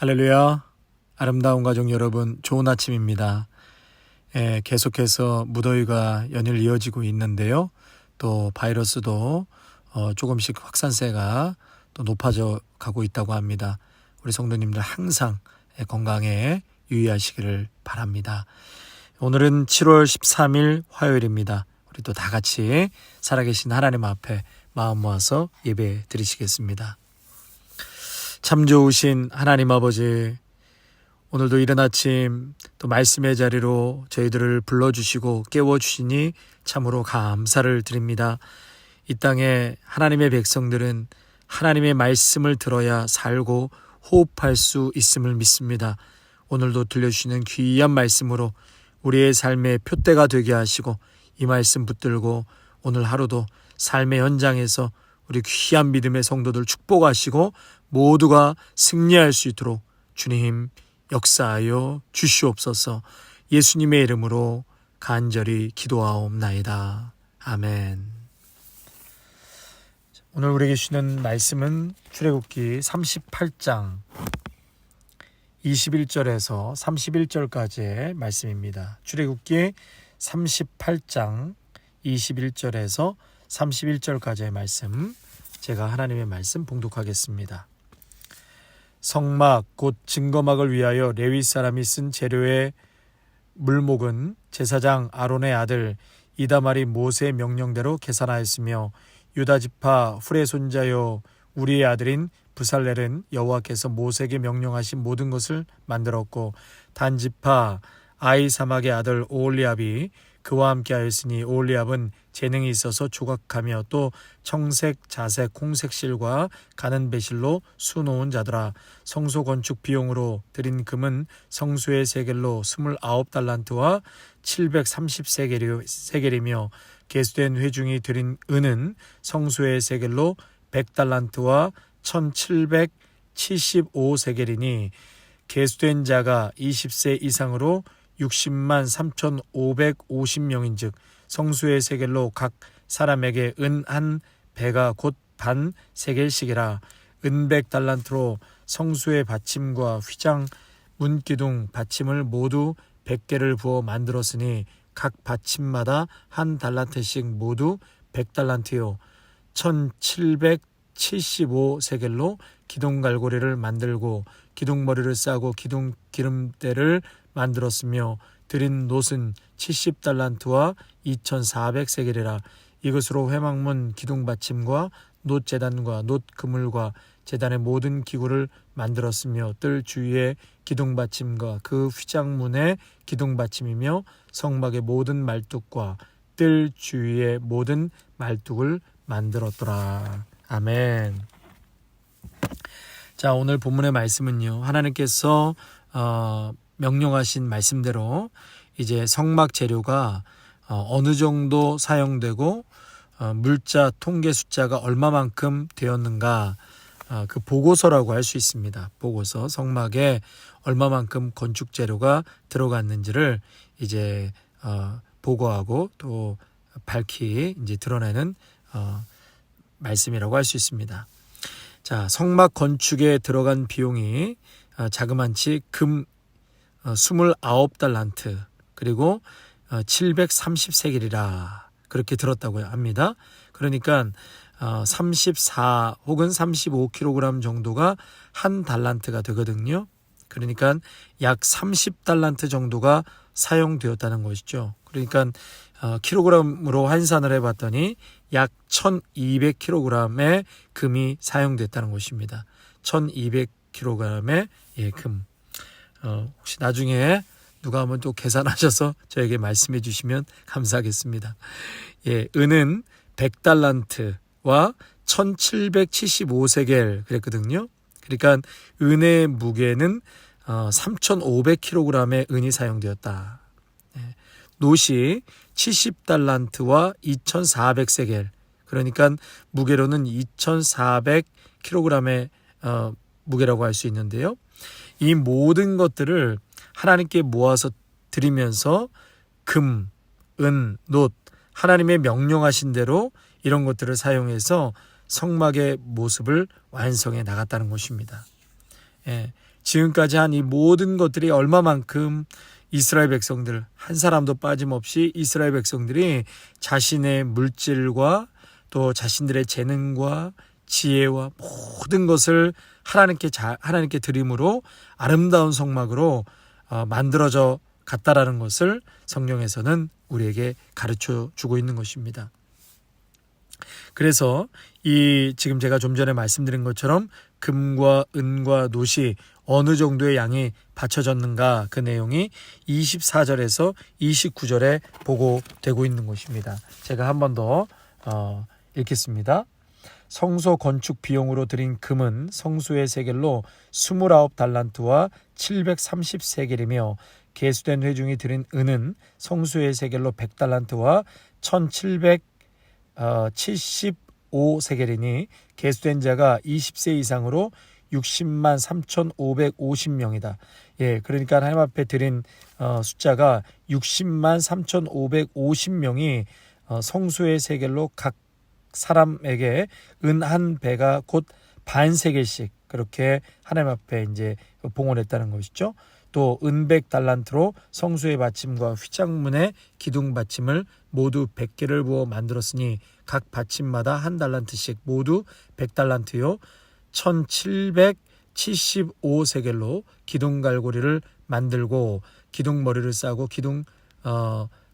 할렐루야. 아름다운 가족 여러분, 좋은 아침입니다. 계속해서 무더위가 연일 이어지고 있는데요. 또 바이러스도 조금씩 확산세가 또 높아져 가고 있다고 합니다. 우리 성도님들 항상 건강에 유의하시기를 바랍니다. 오늘은 7월 13일 화요일입니다. 우리 또 다 같이 살아계신 하나님 앞에 마음 모아서 예배 드리시겠습니다. 참 좋으신 하나님 아버지, 오늘도 이른 아침 또 말씀의 자리로 저희들을 불러주시고 깨워주시니 참으로 감사를 드립니다. 이 땅에 하나님의 백성들은 하나님의 말씀을 들어야 살고 호흡할 수 있음을 믿습니다. 오늘도 들려주시는 귀한 말씀으로 우리의 삶의 표대가 되게 하시고 이 말씀 붙들고 오늘 하루도 삶의 현장에서 우리 귀한 믿음의 성도들 축복하시고 모두가 승리할 수 있도록 주님 역사하여 주시옵소서. 예수님의 이름으로 간절히 기도하옵나이다. 아멘. 오늘 우리에게 주시는 말씀은 출애굽기 38장 21절에서 31절까지의 말씀입니다. 출애굽기 38장 21절에서 31절까지의 말씀, 제가 하나님의 말씀 봉독하겠습니다. 성막 곧 증거막을 위하여 레위 사람이 쓴 재료의 물목은 제사장 아론의 아들 이다말이 모세의 명령대로 계산하였으며 유다지파 훌의 손자요 우리의 아들인 브살렐은 여호와께서 모세에게 명령하신 모든 것을 만들었고 단지파 아히사막의 아들 오홀리압이 그와 함께 하였으니 오홀리압은 재능이 있어서 조각하며 또 청색, 자색, 홍색 실과 가는 배실로 수놓은 자더라. 성소 건축 비용으로 드린 금은 성수의 세겔로 29달란트와 730세겔이며 계수된 회중이 드린 은은 성수의 세겔로 100달란트와 1775세겔이니 계수된 자가 20세 이상으로 60만 3,550명인즉 성수의 세겔로 각 사람에게 은 한 배가 곧 반 세겔씩이라. 은 100달란트로 성수의 받침과 휘장 문기둥 받침을 모두 100개를 부어 만들었으니 각 받침마다 한 달란트씩 모두 100달란트요 1775세겔로 기둥 갈고리를 만들고 기둥머리를 싸고 기둥 기름대를 만들었으며 드린 놋은 70달란트와 2400세겔이라. 이것으로 회막문 기둥 받침과 놋 제단과 놋 그물과 제단의 모든 기구를 만들었으며 뜰 주위의 기둥 받침과 그 휘장문의 기둥 받침이며 성막의 모든 말뚝과 뜰 주위의 모든 말뚝을 만들었더라. 아멘. 자, 오늘 본문의 말씀은요, 하나님께서 명령하신 말씀대로 이제 성막 재료가 어느 정도 사용되고 물자 통계 숫자가 얼마만큼 되었는가, 그 보고서라고 할 수 있습니다. 보고서, 성막에 얼마만큼 건축 재료가 들어갔는지를 이제 보고하고 또 밝히 이제 드러내는 말씀이라고 할 수 있습니다. 자, 성막 건축에 들어간 비용이 자그만치 금 29달란트 그리고 730세겔이라 그렇게 들었다고 합니다. 그러니까 34 혹은 35kg 정도가 한 달란트가 되거든요. 그러니까 약 30달란트 정도가 사용되었다는 것이죠. 그러니까 킬로그램으로 환산을 해봤더니 약 1200kg의 금이 사용됐다는 것입니다. 1200kg의 금. 혹시 나중에 누가 한번 또 계산하셔서 저에게 말씀해 주시면 감사하겠습니다. 은은 100달란트와 1775세겔 그랬거든요. 그러니까 은의 무게는 3500kg의 은이 사용되었다. 놋이 70달란트와 2400세겔, 그러니까 무게로는 2400kg의 무게라고 할 수 있는데요. 이 모든 것들을 하나님께 모아서 드리면서 금, 은, 놋, 하나님의 명령하신 대로 이런 것들을 사용해서 성막의 모습을 완성해 나갔다는 것입니다. 지금까지 한 이 모든 것들이 얼마만큼 이스라엘 백성들 한 사람도 빠짐없이 이스라엘 백성들이 자신의 물질과 또 자신들의 재능과 지혜와 모든 것을 하나님께 드림으로 아름다운 성막으로 만들어져 갔다라는 것을 성경에서는 우리에게 가르쳐 주고 있는 것입니다. 그래서 지금 제가 좀 전에 말씀드린 것처럼 금과 은과 놋이 어느 정도의 양이 바쳐졌는가, 그 내용이 24절에서 29절에 보고되고 있는 것입니다. 제가 한 번 더 읽겠습니다. 성소 건축 비용으로 드린 금은 성수의 세겔로 29달란트와 730세겔이며 계수된 회중이 드린 은은 성수의 세겔로 100달란트와 1775세겔이니 계수된 자가 20세 이상으로 60만 3,550명이다. 예, 그러니까 하나님 앞에 드린 숫자가 60만 3,550명이 성수의 세겔로 각 사람에게 은 한 배가 곧 반세겔씩 그렇게 하나님 앞에 이제 봉헌했다는 것이죠. 또 은 100달란트로 성수의 받침과 휘장문의 기둥 받침을 모두 100개를 부어 만들었으니 각 받침마다 한 달란트씩 모두 100달란트요 1775세겔로 기둥 갈고리를 만들고 기둥 머리를 싸고 기둥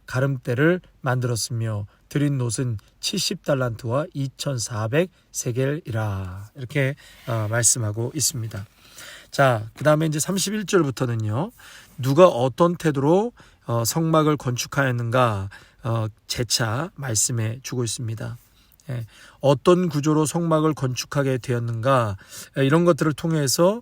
가름대를 만들었으며 드린 놋은 70달란트와 2400세겔이라 이렇게 말씀하고 있습니다. 자, 그 다음에 이제 31절부터는요. 누가 어떤 태도로 성막을 건축하였는가 재차 말씀해 주고 있습니다. 예, 어떤 구조로 성막을 건축하게 되었는가 이런 것들을 통해서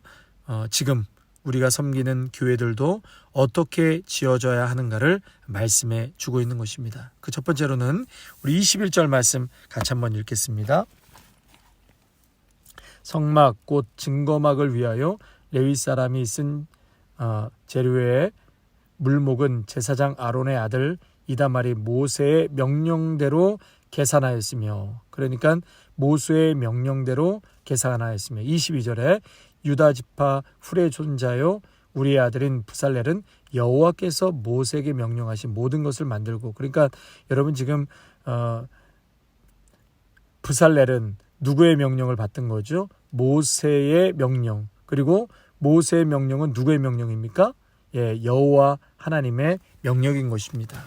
지금 우리가 섬기는 교회들도 어떻게 지어져야 하는가를 말씀해 주고 있는 것입니다. 그 첫 번째로는 우리 21절 말씀 같이 한번 읽겠습니다. 성막 곧 증거막을 위하여 레위 사람이 쓴 재료의 물목은 제사장 아론의 아들 이다말이 모세의 명령대로 계산하였으며, 그러니까 모세의 명령대로 계산하였으며 22절에 유다 지파 훌의 손자요 우리의 아들인 부살렐은 여호와께서 모세에게 명령하신 모든 것을 만들고, 그러니까 여러분 지금 부살렐은 누구의 명령을 받던 거죠? 모세의 명령. 그리고 모세의 명령은 누구의 명령입니까? 예, 여호와 하나님의 명령인 것입니다.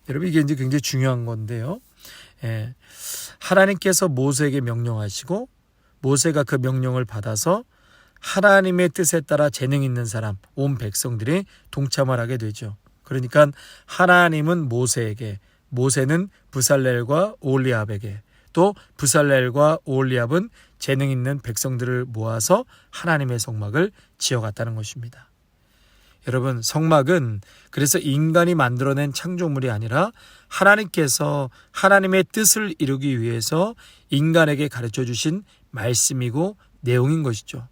여러분 이게 이제 굉장히 중요한 건데요. 예, 하나님께서 모세에게 명령하시고 모세가 그 명령을 받아서 하나님의 뜻에 따라 재능 있는 사람, 온 백성들이 동참을 하게 되죠. 그러니까 하나님은 모세에게, 모세는 부살렐과 오홀리압에게, 또 부살렐과 오홀리압은 재능 있는 백성들을 모아서 하나님의 성막을 지어갔다는 것입니다. 여러분, 성막은 그래서 인간이 만들어낸 창조물이 아니라 하나님께서 하나님의 뜻을 이루기 위해서 인간에게 가르쳐 주신 말씀이고 내용인 것이죠.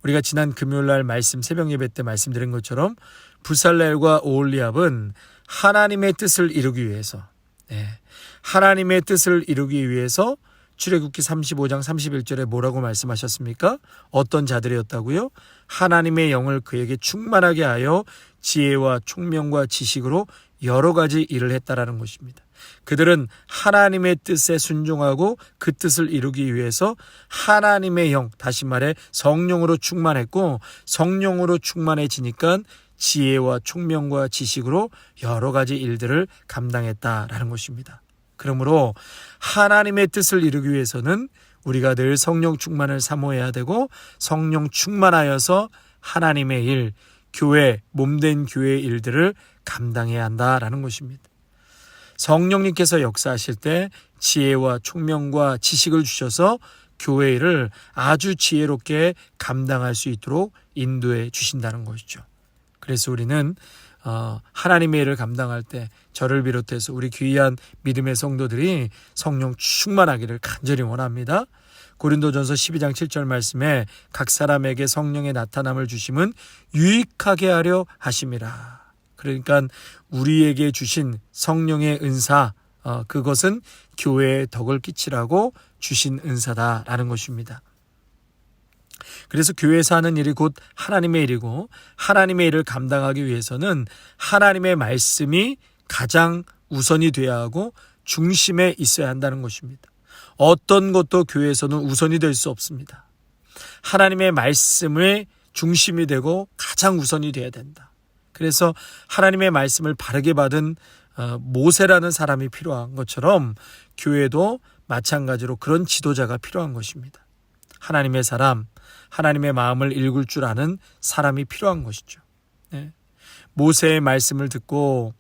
우리가 지난 금요일날 말씀 새벽 예배 때 말씀드린 것처럼 부살렐과 오홀리압은 하나님의 뜻을 이루기 위해서, 하나님의 뜻을 이루기 위해서 출애굽기 35장 31절에 뭐라고 말씀하셨습니까? 어떤 자들이었다고요? 하나님의 영을 그에게 충만하게 하여 지혜와 총명과 지식으로 여러 가지 일을 했다라는 것입니다. 그들은 하나님의 뜻에 순종하고 그 뜻을 이루기 위해서 하나님의 영, 다시 말해 성령으로 충만했고, 성령으로 충만해지니까 지혜와 총명과 지식으로 여러 가지 일들을 감당했다라는 것입니다. 그러므로 하나님의 뜻을 이루기 위해서는 우리가 늘 성령 충만을 사모해야 되고, 성령 충만하여서 하나님의 일, 교회, 몸된 교회의 일들을 감당해야 한다라는 것입니다. 성령님께서 역사하실 때 지혜와 총명과 지식을 주셔서 교회 일을 아주 지혜롭게 감당할 수 있도록 인도해 주신다는 것이죠. 그래서 우리는 하나님의 일을 감당할 때 저를 비롯해서 우리 귀한 믿음의 성도들이 성령 충만하기를 간절히 원합니다. 고린도전서 12장 7절 말씀에 각 사람에게 성령의 나타남을 주심은 유익하게 하려 하심이라. 그러니까 우리에게 주신 성령의 은사, 그것은 교회에 덕을 끼치라고 주신 은사다라는 것입니다. 그래서 교회에서 하는 일이 곧 하나님의 일이고 하나님의 일을 감당하기 위해서는 하나님의 말씀이 가장 우선이 돼야 하고 중심에 있어야 한다는 것입니다. 어떤 것도 교회에서는 우선이 될 수 없습니다. 하나님의 말씀의 중심이 되고 가장 우선이 돼야 된다. 그래서 하나님의 말씀을 바르게 받은 모세라는 사람이 필요한 것처럼 교회도 마찬가지로 그런 지도자가 필요한 것입니다. 하나님의 사람, 하나님의 마음을 읽을 줄 아는 사람이 필요한 것이죠. 네. 모세의 말씀을 듣고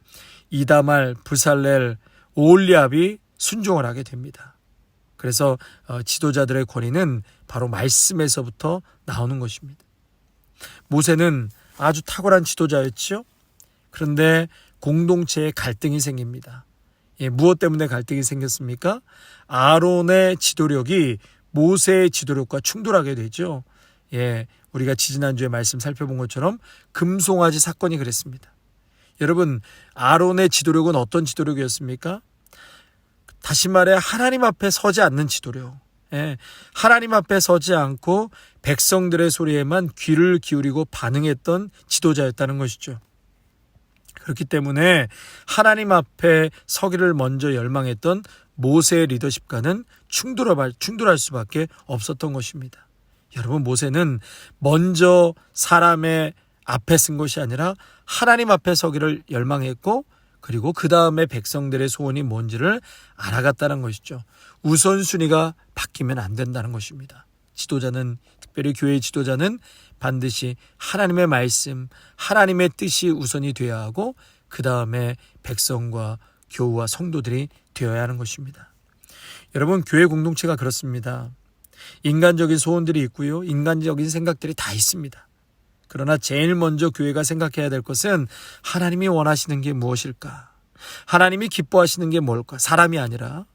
이다말, 부살렐, 오홀리압이 순종을 하게 됩니다. 그래서 지도자들의 권위는 바로 말씀에서부터 나오는 것입니다. 모세는 아주 탁월한 지도자였죠. 그런데 공동체에 갈등이 생깁니다. 무엇 때문에 갈등이 생겼습니까? 아론의 지도력이 모세의 지도력과 충돌하게 되죠. 우리가 지지난주에 말씀 살펴본 것처럼 금송아지 사건이 그랬습니다. 여러분, 아론의 지도력은 어떤 지도력이었습니까? 다시 말해 하나님 앞에 서지 않는 지도력. 하나님 앞에 서지 않고 백성들의 소리에만 귀를 기울이고 반응했던 지도자였다는 것이죠. 그렇기 때문에 하나님 앞에 서기를 먼저 열망했던 모세의 리더십과는 충돌할 수밖에 없었던 것입니다. 여러분, 모세는 먼저 사람의 앞에 쓴 것이 아니라 하나님 앞에 서기를 열망했고 그리고 그 다음에 백성들의 소원이 뭔지를 알아갔다는 것이죠. 우선순위가 바뀌면 안 된다는 것입니다. 지도자는, 특별히 교회의 지도자는 반드시 하나님의 말씀, 하나님의 뜻이 우선이 되어야 하고 그 다음에 백성과 교우와 성도들이 되어야 하는 것입니다. 여러분, 교회 공동체가 그렇습니다. 인간적인 소원들이 있고요. 인간적인 생각들이 다 있습니다. 그러나 제일 먼저 교회가 생각해야 될 것은 하나님이 원하시는 게 무엇일까? 하나님이 기뻐하시는 게 뭘까? 사람이 아니라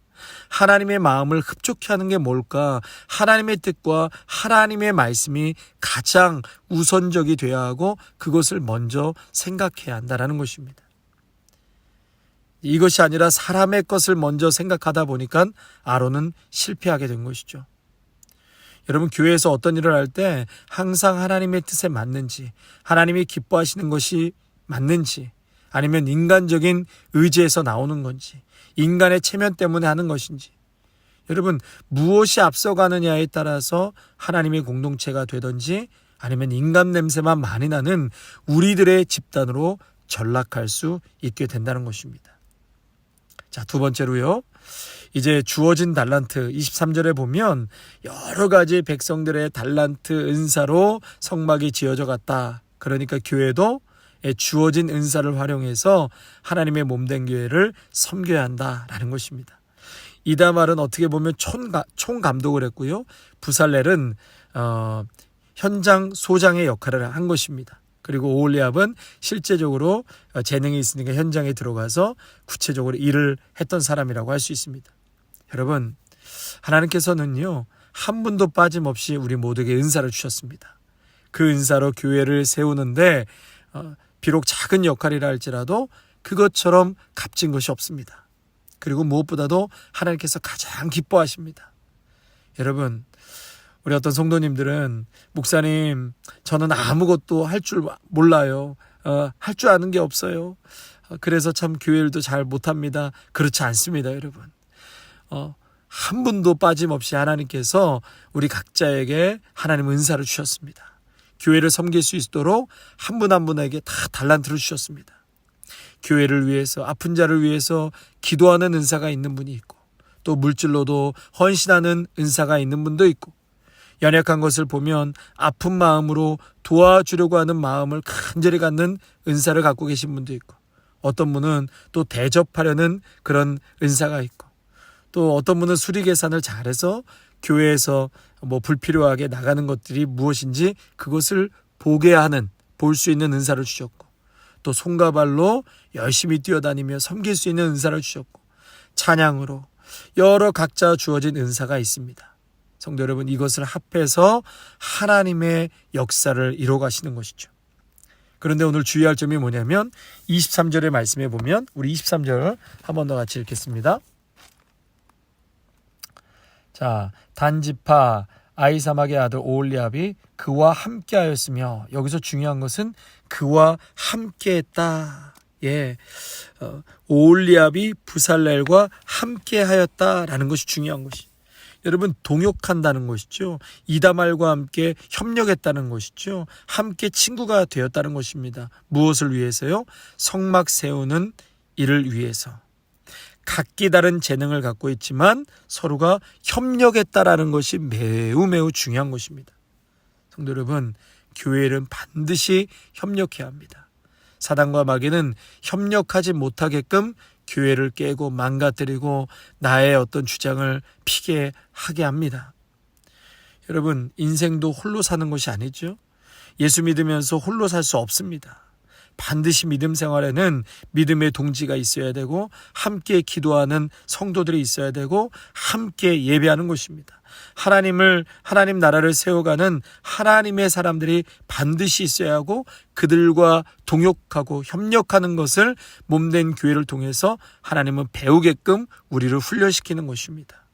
하나님의 마음을 흡족해 하는 게 뭘까? 하나님의 뜻과 하나님의 말씀이 가장 우선적이 되어야 하고 그것을 먼저 생각해야 한다는 것입니다. 이것이 아니라 사람의 것을 먼저 생각하다 보니까 아론은 실패하게 된 것이죠. 여러분, 교회에서 어떤 일을 할 때 항상 하나님의 뜻에 맞는지, 하나님이 기뻐하시는 것이 맞는지, 아니면 인간적인 의지에서 나오는 건지, 인간의 체면 때문에 하는 것인지, 여러분, 무엇이 앞서가느냐에 따라서 하나님의 공동체가 되든지 아니면 인간 냄새만 많이 나는 우리들의 집단으로 전락할 수 있게 된다는 것입니다. 자, 두 번째로요. 이제 주어진 달란트 23절에 보면 여러 가지 백성들의 달란트 은사로 성막이 지어져 갔다. 그러니까 교회도 주어진 은사를 활용해서 하나님의 몸된 교회를 섬겨야 한다라는 것입니다. 이다말은 어떻게 보면 총감독을 했고요. 부살렐은 현장 소장의 역할을 한 것입니다. 그리고 오홀리압은 실제적으로 재능이 있으니까 현장에 들어가서 구체적으로 일을 했던 사람이라고 할 수 있습니다. 여러분, 하나님께서는요, 한 분도 빠짐없이 우리 모두에게 은사를 주셨습니다. 그 은사로 교회를 세우는데 비록 작은 역할이라 할지라도 그것처럼 값진 것이 없습니다. 그리고 무엇보다도 하나님께서 가장 기뻐하십니다. 여러분, 우리 어떤 성도님들은 목사님, 저는 아무것도 할 줄 몰라요. 할 줄 아는 게 없어요. 그래서 참 교회일도 잘 못합니다. 그렇지 않습니다, 여러분. 한 분도 빠짐없이 하나님께서 우리 각자에게 하나님 은사를 주셨습니다. 교회를 섬길 수 있도록 한 분 한 분에게 다 달란트를 주셨습니다. 교회를 위해서, 아픈 자를 위해서 기도하는 은사가 있는 분이 있고, 또 물질로도 헌신하는 은사가 있는 분도 있고, 연약한 것을 보면 아픈 마음으로 도와주려고 하는 마음을 간절히 갖는 은사를 갖고 계신 분도 있고, 어떤 분은 또 대접하려는 그런 은사가 있고, 또 어떤 분은 수리 계산을 잘해서 교회에서 불필요하게 나가는 것들이 무엇인지 그것을 보게 하는, 볼 수 있는 은사를 주셨고, 또 손과 발로 열심히 뛰어다니며 섬길 수 있는 은사를 주셨고, 찬양으로 여러 각자 주어진 은사가 있습니다. 성도 여러분, 이것을 합해서 하나님의 역사를 이루어 가시는 것이죠. 그런데 오늘 주의할 점이 뭐냐면 23절의 말씀에 보면, 우리 23절 한 번 더 같이 읽겠습니다. 자, 단지파 아히사막의 아들 오홀리압이 그와 함께하였으며, 여기서 중요한 것은 그와 함께했다. 예, 오홀리압이 부살렐과 함께하였다라는 것이 중요한 것이. 여러분, 동역한다는 것이죠. 이다말과 함께 협력했다는 것이죠. 함께 친구가 되었다는 것입니다. 무엇을 위해서요? 성막 세우는 일을 위해서. 각기 다른 재능을 갖고 있지만 서로가 협력했다라는 것이 매우 매우 중요한 것입니다. 성도 여러분, 교회는 반드시 협력해야 합니다. 사단과 마귀는 협력하지 못하게끔 교회를 깨고 망가뜨리고 나의 어떤 주장을 피게 하게 합니다. 여러분, 인생도 홀로 사는 것이 아니죠. 예수 믿으면서 홀로 살 수 없습니다. 반드시 믿음 생활에는 믿음의 동지가 있어야 되고, 함께 기도하는 성도들이 있어야 되고, 함께 예배하는 것입니다. 하나님 나라를 세워가는 하나님의 사람들이 반드시 있어야 하고, 그들과 동역하고 협력하는 것을 몸된 교회를 통해서 하나님은 배우게끔 우리를 훈련시키는 것입니다.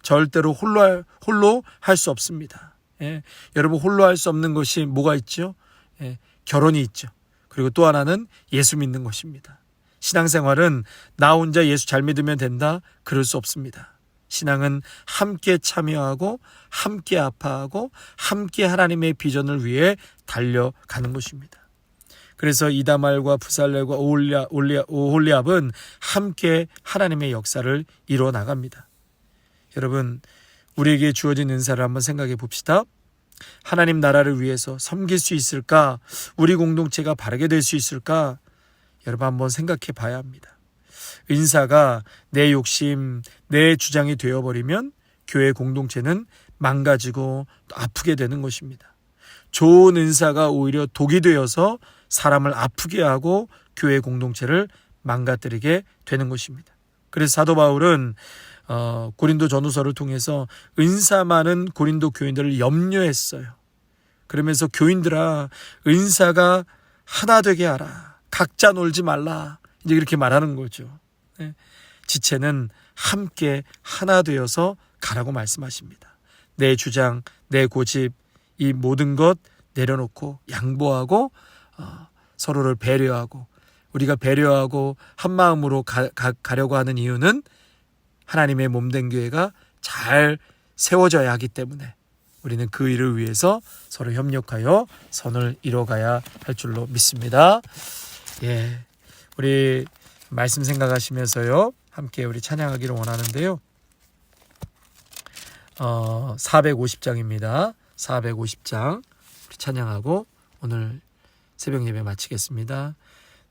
절대로 홀로 할 수 없습니다. 예, 여러분, 홀로 할 수 없는 것이 뭐가 있죠? 예, 결혼이 있죠. 그리고 또 하나는 예수 믿는 것입니다. 신앙생활은 나 혼자 예수 잘 믿으면 된다? 그럴 수 없습니다. 신앙은 함께 참여하고 함께 아파하고 함께 하나님의 비전을 위해 달려가는 것입니다. 그래서 이다말과 부살렐과 오홀리압은 함께 하나님의 역사를 이루어 나갑니다. 여러분, 우리에게 주어진 은사를 한번 생각해 봅시다. 하나님 나라를 위해서 섬길 수 있을까? 우리 공동체가 바르게 될 수 있을까? 여러분, 한번 생각해 봐야 합니다. 은사가 내 욕심, 내 주장이 되어버리면 교회 공동체는 망가지고 또 아프게 되는 것입니다. 좋은 은사가 오히려 독이 되어서 사람을 아프게 하고 교회 공동체를 망가뜨리게 되는 것입니다. 그래서 사도 바울은 고린도 전후서를 통해서 은사 많은 고린도 교인들을 염려했어요. 그러면서 교인들아, 은사가 하나 되게 하라. 각자 놀지 말라. 이제 이렇게 말하는 거죠. 지체는 함께 하나 되어서 가라고 말씀하십니다. 내 주장, 내 고집, 이 모든 것 내려놓고 양보하고 서로를 배려하고, 우리가 배려하고 한 마음으로 가려고 하는 이유는 하나님의 몸된 교회가 잘 세워져야 하기 때문에 우리는 그 일을 위해서 서로 협력하여 선을 이뤄가야 할 줄로 믿습니다. 예, 우리 말씀 생각하시면서요, 함께 우리 찬양하기를 원하는데요. 450장입니다. 450장 우리 찬양하고 오늘 새벽 예배 마치겠습니다.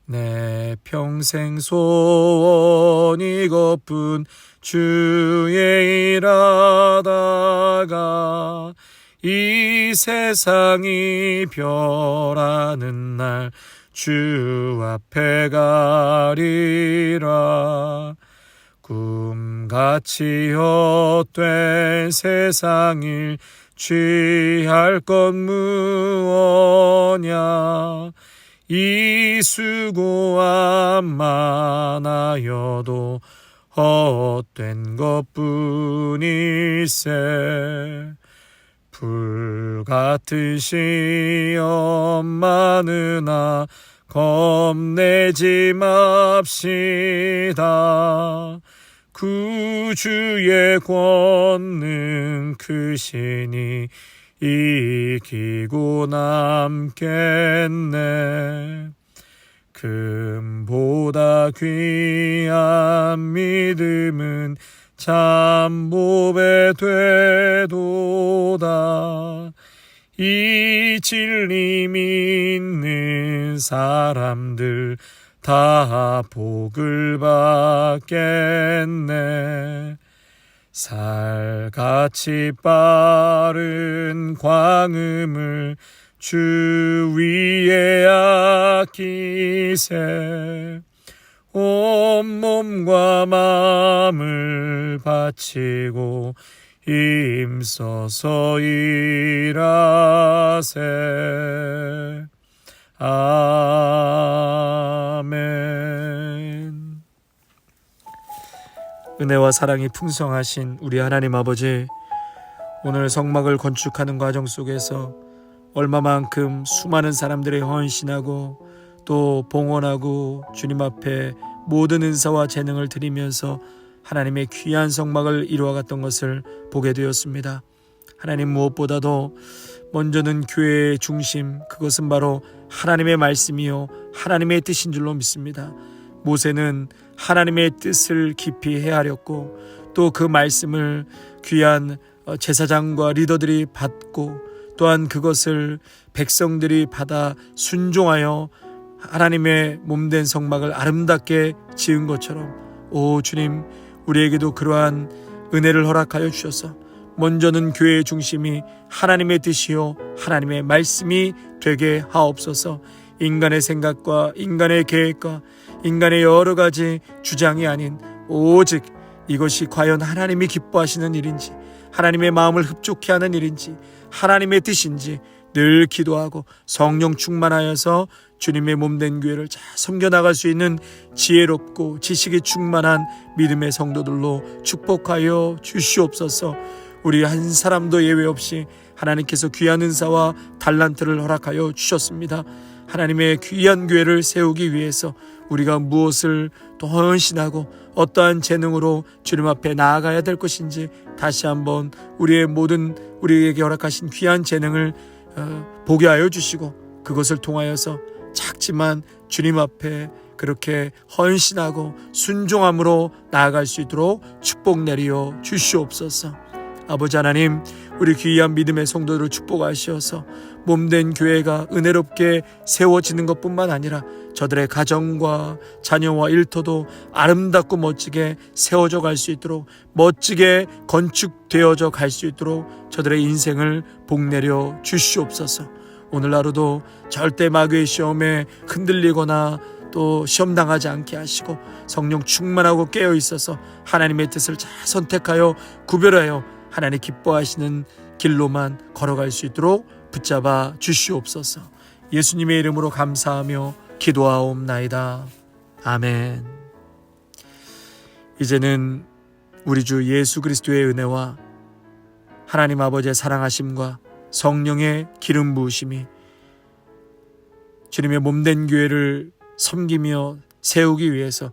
내 평생 소원이 이것뿐, 주의 일하다가 이 세상이 변하는 날 주 앞에 가리라. 꿈같이 헛된 세상일 취할 것 무엇냐. 이 수고함 많아여도 헛된 것뿐일세. 불같은 시험 많으나 겁내지 맙시다. 구주의 권능 크시니 이기고 남겠네. 금보다 귀한 믿음은 참 보배 되도다. 이 진리 믿는 사람들 다 복을 받겠네. 살같이 빠른 광음을 주 위에 아끼세. 온몸과 마음을 바치고 힘써서 일하세. 아멘. 은혜와 사랑이 풍성하신 우리 하나님 아버지, 오늘 성막을 건축하는 과정 속에서 얼마만큼 수많은 사람들이 헌신하고 또 봉헌하고 주님 앞에 모든 은사와 재능을 드리면서 하나님의 귀한 성막을 이루어갔던 것을 보게 되었습니다. 하나님, 무엇보다도 먼저는 교회의 중심, 그것은 바로 하나님의 말씀이요 하나님의 뜻인 줄로 믿습니다. 모세는 하나님의 뜻을 깊이 헤아렸고 또 그 말씀을 귀한 제사장과 리더들이 받고 또한 그것을 백성들이 받아 순종하여 하나님의 몸된 성막을 아름답게 지은 것처럼, 오 주님, 우리에게도 그러한 은혜를 허락하여 주셔서 먼저는 교회의 중심이 하나님의 뜻이요 하나님의 말씀이 되게 하옵소서. 인간의 생각과 인간의 계획과 인간의 여러 가지 주장이 아닌 오직 이것이 과연 하나님이 기뻐하시는 일인지, 하나님의 마음을 흡족해 하는 일인지, 하나님의 뜻인지 늘 기도하고 성령 충만하여서 주님의 몸된 교회를 잘 섬겨나갈 수 있는 지혜롭고 지식이 충만한 믿음의 성도들로 축복하여 주시옵소서. 우리 한 사람도 예외 없이 하나님께서 귀한 은사와 달란트를 허락하여 주셨습니다. 하나님의 귀한 교회를 세우기 위해서 우리가 무엇을 또 헌신하고 어떠한 재능으로 주님 앞에 나아가야 될 것인지 다시 한번 우리에게 허락하신 귀한 재능을 보게 하여 주시고, 그것을 통하여서 작지만 주님 앞에 그렇게 헌신하고 순종함으로 나아갈 수 있도록 축복 내리어 주시옵소서. 아버지 하나님, 우리 귀한 믿음의 성도들을 축복하시어서 몸된 교회가 은혜롭게 세워지는 것뿐만 아니라 저들의 가정과 자녀와 일터도 아름답고 멋지게 세워져 갈 수 있도록, 멋지게 건축되어져 갈 수 있도록 저들의 인생을 복내려 주시옵소서. 오늘 하루도 절대 마귀의 시험에 흔들리거나 또 시험당하지 않게 하시고 성령 충만하고 깨어 있어서 하나님의 뜻을 잘 선택하여 구별하여 하나님 기뻐하시는 길로만 걸어갈 수 있도록 붙잡아 주시옵소서. 예수님의 이름으로 감사하며 기도하옵나이다. 아멘. 이제는 우리 주 예수 그리스도의 은혜와 하나님 아버지의 사랑하심과 성령의 기름 부으심이 주님의 몸된 교회를 섬기며 세우기 위해서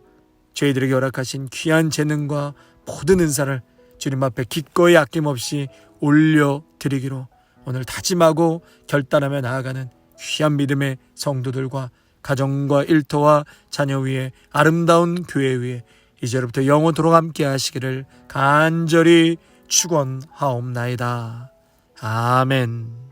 저희들에게 허락하신 귀한 재능과 모든 은사를 주님 앞에 기꺼이 아낌없이 올려드리기로 오늘 다짐하고 결단하며 나아가는 귀한 믿음의 성도들과 가정과 일터와 자녀 위에 아름다운 교회 위에 이제로부터 영원토록 함께 하시기를 간절히 축원하옵나이다. 아멘.